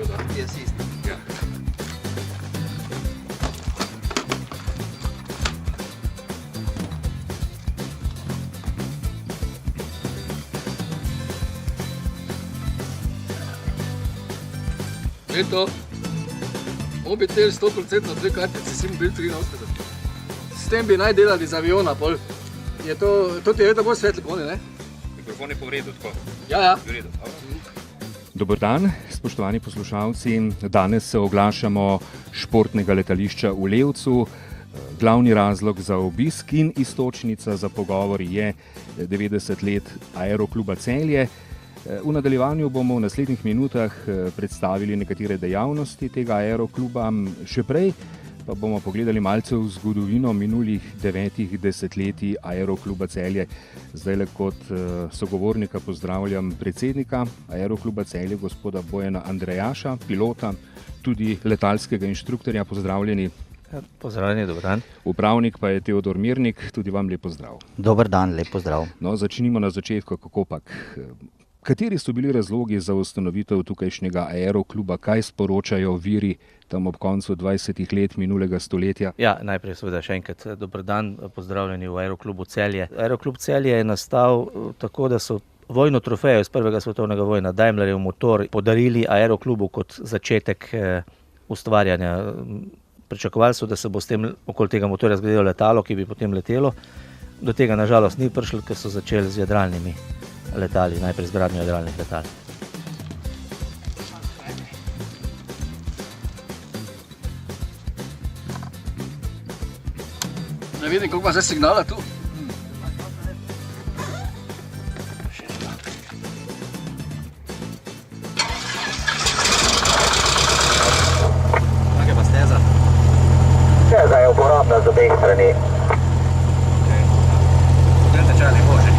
bil, da? Jaz isti. Ja. Je to? Mobitel 100% 2 kartice, SIM bil 83. S tem bi naj delali z aviona, pol. Je to ti je bolj svetli poni, ne? Mikrofon je po vredu, tako. Ja. V redu. Dober dan, spoštovani poslušalci. Danes se oglašamo športnega letališča v Levcu. Glavni razlog za obisk in iztočnica za pogovor je 90 let Aerokluba Celje. V nadaljevanju bomo v naslednjih minutah predstavili nekatere dejavnosti tega aerokluba. Še prej pa bomo pogledali malce v zgodovino minulih 9 desetletij Aerokluba Celje. Zdajle kot sogovornika pozdravljam predsednika Aerokluba Celje, gospoda Bojana Andrejaša, pilota, tudi letalskega inštruktorja. Pozdravljeni. Pozdravljeni, dober dan. Upravnik pa je Teodor Mirnik, tudi vam lep pozdrav. Dober dan, lep pozdrav. No, začnimo na začetku, kakopak. Kateri so bili razlogi za ustanovitev tukajšnjega aerokluba? Kaj sporočajo viri tam ob koncu 20 let minulega stoletja? Ja, najprej seveda še enkrat dober dan, pozdravljeni v Aeroklubu Celje. Aeroklub Celje je nastal tako, da so vojno trofejo iz prvega svetovnega vojna, Daimlerjev motor, podarili Aeroklubu kot začetek ustvarjanja. Pričakovali so, da se bo s tem okoli tega motorja zgradilo letalo, ki bi potem letelo. Do tega nažalost ni prišlo, ker so začeli z jadralnimi letali, najprej z gradnjo jadralnih letal. Ne vidim, koliko ima zdaj signala tu. Kak je pa steza? Steza je uporabna z obeh strani. Delta Charlie Božič.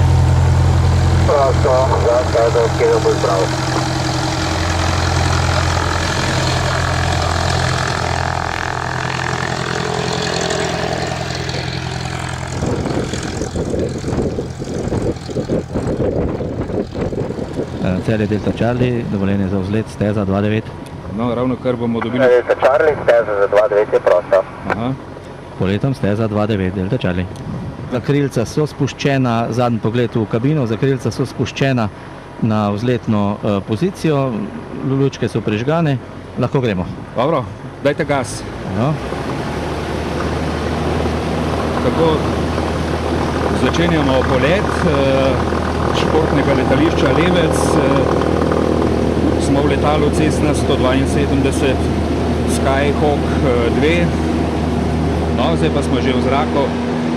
Prosto, za stezo, ki jo bo zbral. Celje Delta Charlie, dovoljenje za vzlet, steza 2.9. No, ravno kar bomo dobili... Delta Charlie, steza za 2.9 je prosto. Aha. Poletom steza 2.9, Delta Charlie. Zakrilca so spuščena, zadnji pogled v kabino, zakrilca so spuščena na vzletno pozicijo, lučke so prižgane, lahko gremo. Dobro, dajte gas. No. Tako začenjamo polet športnega letališča Levec. Smo v letalu Cessna 172 Skyhawk 2. No, zdaj pa smo že v zraku.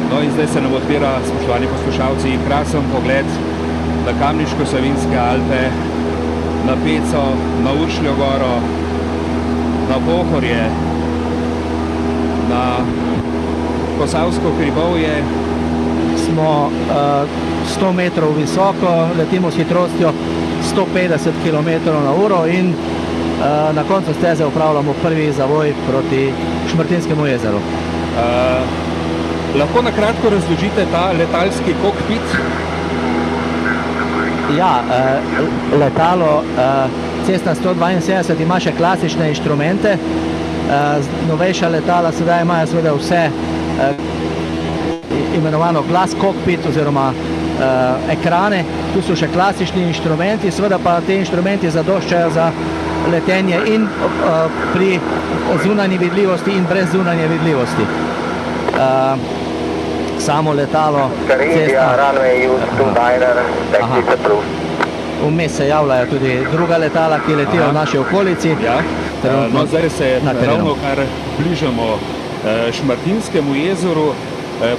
No in zdaj se nam odpira, spoštovani poslušalci, krasen pogled na Kamniško-Savinjske Alpe, na Peco, na Uršljo goro, na Pohorje, na Posavsko hribovje. Smo 100 metrov visoko, letimo s hitrostjo 150 km/h in na koncu steze upravljamo prvi zavoj proti Šmartinskemu jezeru. Lahko na kratko razložite ta letalski kokpit? Ja, letalo Cessna 172 ima še klasične inštrumente. Novejša letala sedaj imajo seveda vse imenovano glass cockpit oziroma ekrane. Tu so še klasični inštrumenti, seveda pa te inštrumenti zadoščajo za letenje in pri zunanji vidljivosti in brez zunanje vidljivosti. Samo letalo Cessna. Vmes se javljajo tudi druga letala, ki letijo v naši okolici. Ja. No, zdaj se ravno kar bližamo Šmartinskemu jezeru.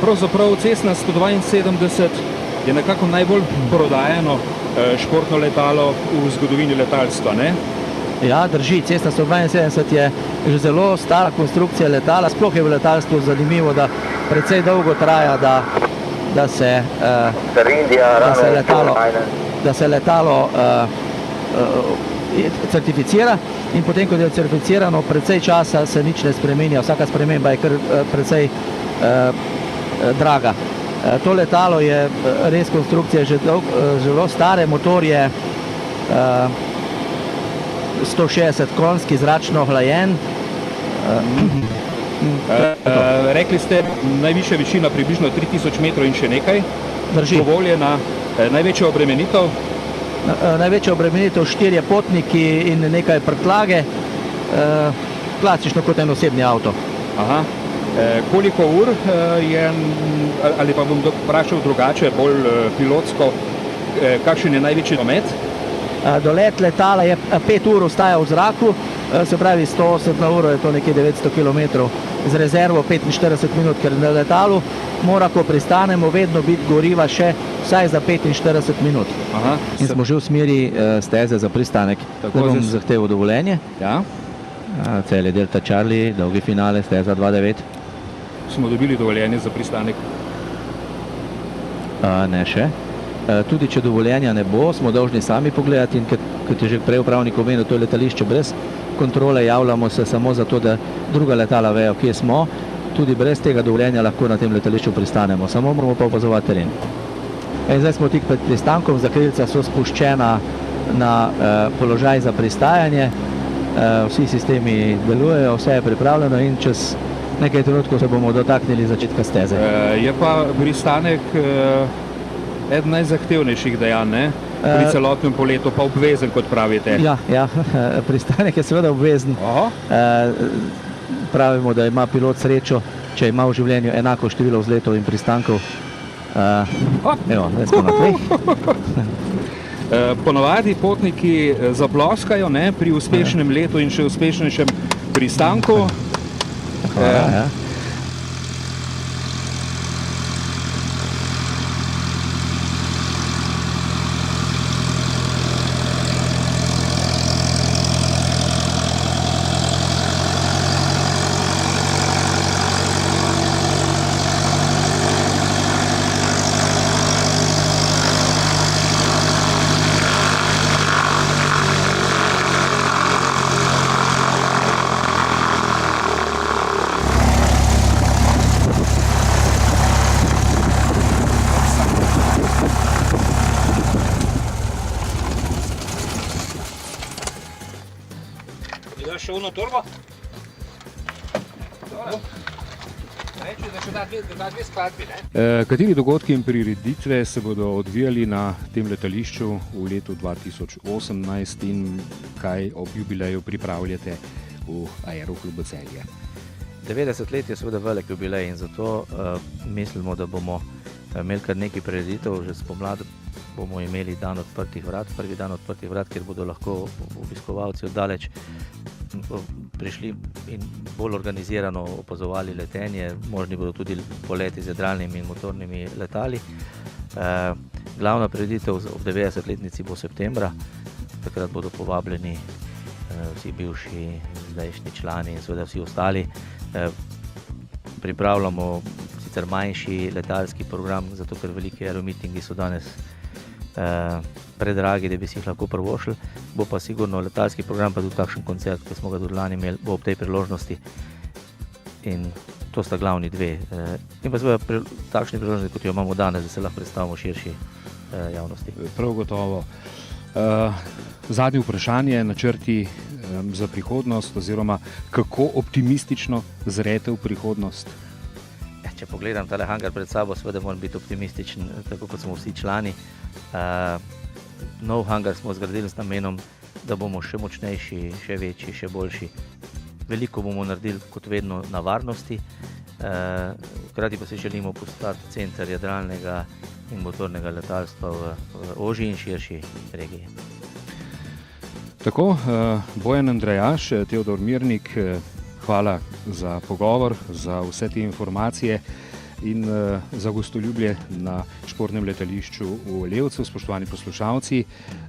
Pravzaprav Cessna 172 je nekako najbolj prodajano športno letalo v zgodovini letalstva, ne? Ja, drži. Cessna 172 je že zelo stara konstrukcija letala. Sploh je v letalstvu zanimivo, da precej dolgo traja, da se letalo certificira in potem, ko je certificirano, precej časa se nič ne spremenja. Vsaka sprememba je kar precej draga. To letalo je res konstrukcija že zelo stare, motor je 160 konjski, zračno ohlajen. Rekli ste, najvišja višina približno 3000 metrov in še nekaj. Drži. Dovoljena največja obremenitev. Največja obremenitev 4 potniki in nekaj prtljage. Klasično kot en osebni avto. Aha. Koliko ur je, ali pa bom vprašal drugače, bolj pilotsko, kakšen je največji domet? Dolet letala je 5 ur ostaja v zraku, se pravi 180 na uro je to nekje 900 km, z rezervo 45 minut, ker na letalu mora, ko pristanemo, vedno biti goriva še vsaj za 45 minut. Aha. In smo že v smeri steze za pristanek. Tako, Zdaj bom zahteval dovoljenje. Ja. Celje Delta Charlie, dolgi finale, steza 2.9. Smo dobili dovoljenje za pristanek. Ne še. Tudi če dovoljenja ne bo, smo dolžni sami pogledati in kot je že prej upravnik omenil, to je letališče brez kontrole, javljamo se samo zato, da druga letala vejo, kje smo. Tudi brez tega dovoljenja lahko na tem letališču pristanemo, samo moramo pa opazovati teren. In zdaj smo tik pred pristankom, zakrilca so spuščena na položaj za pristajanje, vsi sistemi delujejo, vse je pripravljeno in čez nekaj trenutkov se bomo dotaknili začetka steze. Je pa pristanek eden najzahtevnejših dejanj, ne? Pri celotnem poletu pa obvezen, kot pravite. Ja, pristanek je seveda obvezen. Pravimo, da ima pilot srečo, če ima v življenju enako število vzletov in pristankov. Evo, zdaj smo na tleh. Ponovadi potniki zaploskajo, ne, pri uspešnem letu in še uspešnejšem pristanku. Ja. Še uno torbo? Reči, da še da dve skladbi, ne? Kateri dogodki in prireditve se bodo odvijali na tem letališču v letu 2018 in kaj ob jubileju pripravljate v Aeroklubu Celje? 90 let je seveda velik jubilej in zato mislimo, da bomo imeli kar nekaj prireditev. Že spomladi bomo imeli dan odprtih vrat, prvi dan odprtih vrat, kjer bodo lahko obiskovalci oddaleč prišli in bolj organizirano opazovali letenje. Možni bodo tudi poleti z jadralnimi in motornimi letali. Glavna prireditev ob 90-letnici bo septembra. Takrat bodo povabljeni vsi bivši, zdajšnji člani in seveda vsi ostali. Pripravljamo sicer manjši letalski program, zato ker veliki aeromitingi so danes predragi, da bi si jih lahko privoščili. Bo pa sigurno letalski program, pa tudi takšen koncert, ki smo ga tudi lani imeli, bo ob tej priložnosti. In to sta glavni dve. In pa seveda takšni priložnosti, kot jo imamo danes, da se lahko predstavimo širši javnosti. Prav gotovo. Zadnje vprašanje, načrti za prihodnost oziroma kako optimistično zrete v prihodnost? Če pogledam tale hangar pred sabo, seveda moram biti optimističen, tako kot smo vsi člani. Nov hangar smo zgradili z namenom, da bomo še močnejši, še večji, še boljši. Veliko bomo naredili kot vedno na varnosti, hkrati pa si želimo postati center jadralnega in motornega letalstva v ožji in širši regiji. Tako, Bojan Andrejaš, Teodor Mirnik, hvala za pogovor, za vse te informacije in za gostoljubje na športnem letališču v Levcu. Spoštovani poslušalci,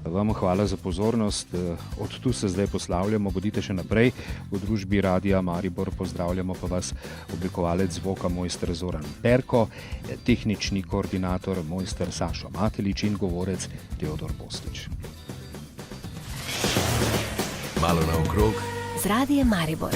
vam hvala za pozornost. Od tu se zdaj poslavljamo, bodite še naprej. V družbi Radia Maribor pozdravljamo pa vas oblikovalec zvoka mojster Zoran Perko, tehnični koordinator mojster Sašo Matelič in govorec Teodor Bostič. Malo naokrog z Radiem Maribor.